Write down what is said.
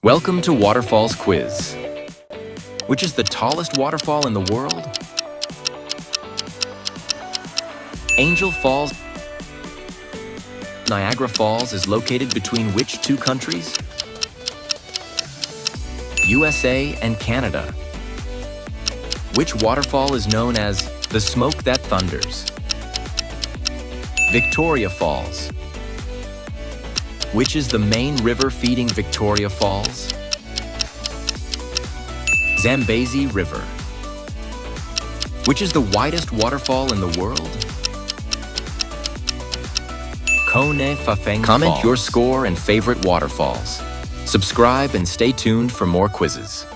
Welcome to Waterfall's Quiz. Which is the tallest waterfall in the world? Angel Falls. Niagara Falls is located between which two countries? USA and Canada. Which waterfall is known as the smoke that thunders? Victoria Falls. Which is the main river feeding Victoria Falls? Zambezi River. Which is the widest waterfall in the world? Kone Fafeng Comment Falls. your score and favorite waterfalls. Subscribe and stay tuned for more quizzes.